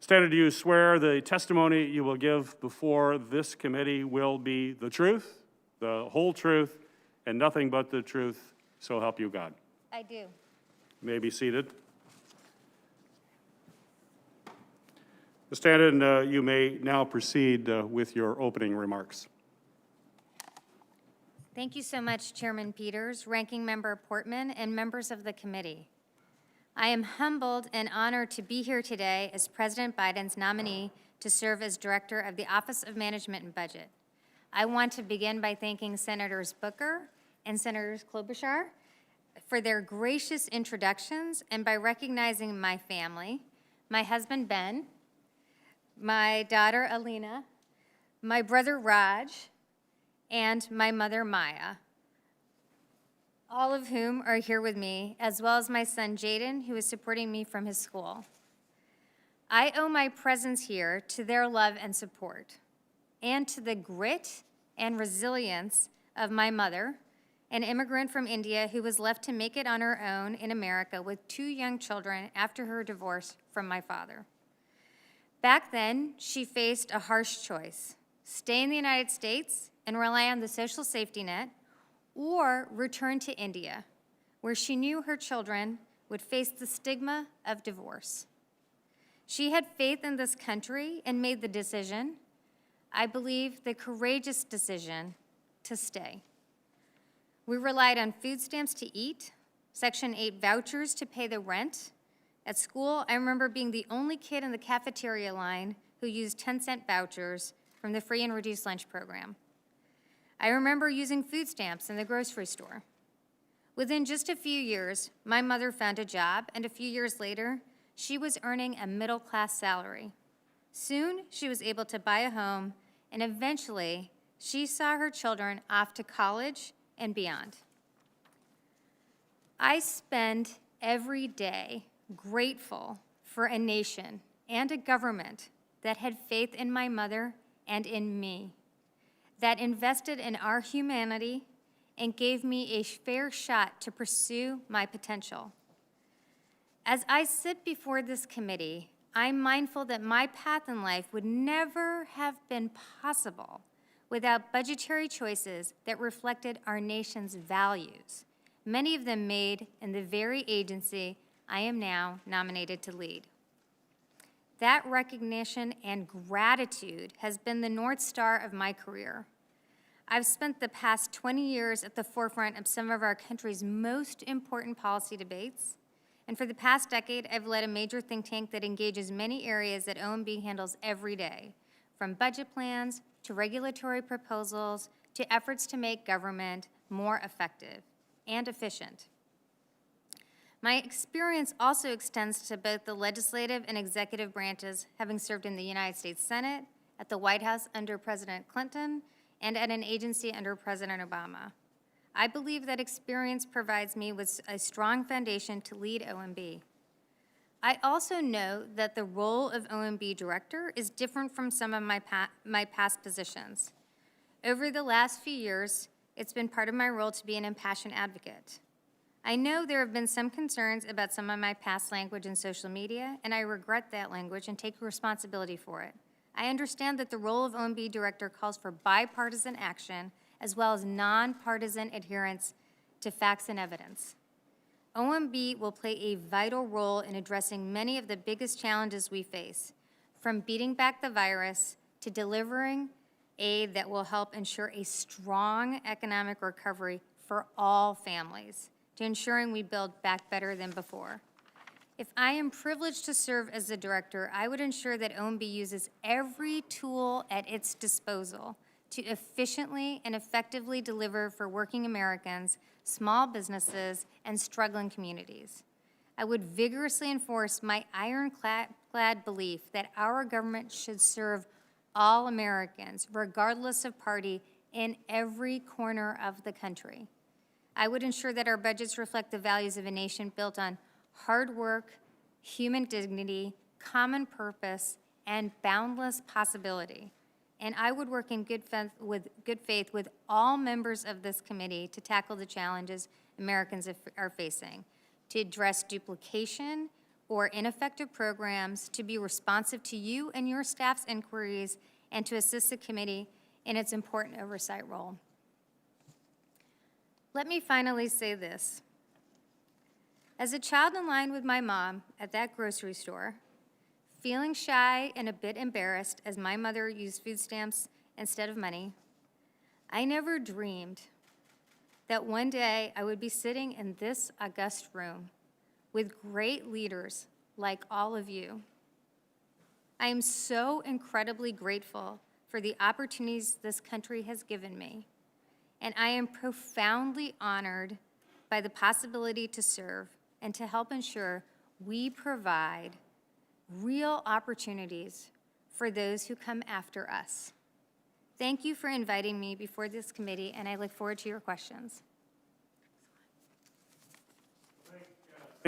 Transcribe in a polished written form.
Standard, do you swear the testimony you will give before this committee will be the truth, the whole truth, and nothing but the truth, so help you God? I do. You may be seated. Ms. Tanden, you may now proceed with your opening remarks. Thank you so much, Chairman Peters, Ranking Member Portman, and members of the committee. I am humbled and honored to be here today as President Biden's nominee to serve as Director of the Office of Management and Budget. I want to begin by thanking Senators Booker and Senators Klobuchar for their gracious introductions and by recognizing my family, my husband Ben, my daughter Alina, my brother Raj, and my mother Maya, all of whom are here with me, as well as my son Jaden, who is supporting me from his school. I owe my presence here to their love and support, and to the grit and resilience of my mother, an immigrant from India who was left to make it on her own in America with 2 young children after her divorce from my father. Back then, she faced a harsh choice: stay in the United States and rely on the social safety net, or return to India, where she knew her children would face the stigma of divorce. She had faith in this country and made the decision, I believe the courageous decision, to stay. We relied on food stamps to eat, Section 8 vouchers to pay the rent. At school, I remember being the only kid in the cafeteria line who used 10-cent vouchers from the free and reduced lunch program. I remember using food stamps in the grocery store. Within just a few years, my mother found a job, and a few years later, she was earning a middle-class salary. Soon, she was able to buy a home, and eventually, she saw her children off to college and beyond. I spend every day grateful for a nation and a government that had faith in my mother and in me, that invested in our humanity and gave me a fair shot to pursue my potential. As I sit before this committee, I'm mindful that my path in life would never have been possible without budgetary choices that reflected our nation's values, many of them made in the very agency I am now nominated to lead. That recognition and gratitude has been the North Star of my career. I've spent the past 20 years at the forefront of some of our country's most important policy debates, and for the past decade, I've led a major think tank that engages many areas that OMB handles every day, from budget plans to regulatory proposals to efforts to make government more effective and efficient. My experience also extends to both the legislative and executive branches, having served in the United States Senate, at the White House under President Clinton, and at an agency under President Obama. I believe that experience provides me with a strong foundation to lead OMB. I also know that the role of OMB director is different from some of my past positions. Over the last few years, it's been part of my role to be an impassioned advocate. I know there have been some concerns about some of my past language in social media, and I regret that language and take responsibility for it. I understand that the role of OMB director calls for bipartisan action as well as nonpartisan adherence to facts and evidence. OMB will play a vital role in addressing many of the biggest challenges we face, from beating back the virus to delivering aid that will help ensure a strong economic recovery for all families, to ensuring we build back better than before. If I am privileged to serve as the director, I would ensure that OMB uses every tool at its disposal to efficiently and effectively deliver for working Americans, small businesses, and struggling communities. I would vigorously enforce my ironclad belief that our government should serve all Americans, regardless of party, in every corner of the country. I would ensure that our budgets reflect the values of a nation built on hard work, human dignity, common purpose, and boundless possibility. And I would work in good faith with all members of this committee to tackle the challenges Americans are facing, to address duplication, or ineffective programs to be responsive to you and your staff's inquiries and to assist the committee in its important oversight role. Let me finally say this. As a child in line with my mom at that grocery store, feeling shy and a bit embarrassed as my mother used food stamps instead of money, I never dreamed that one day I would be sitting in this august room with great leaders like all of you. I am so incredibly grateful for the opportunities this country has given me, and I am profoundly honored by the possibility to serve and to help ensure we provide real opportunities for those who come after us. Thank you for inviting me before this committee, and I look forward to your questions.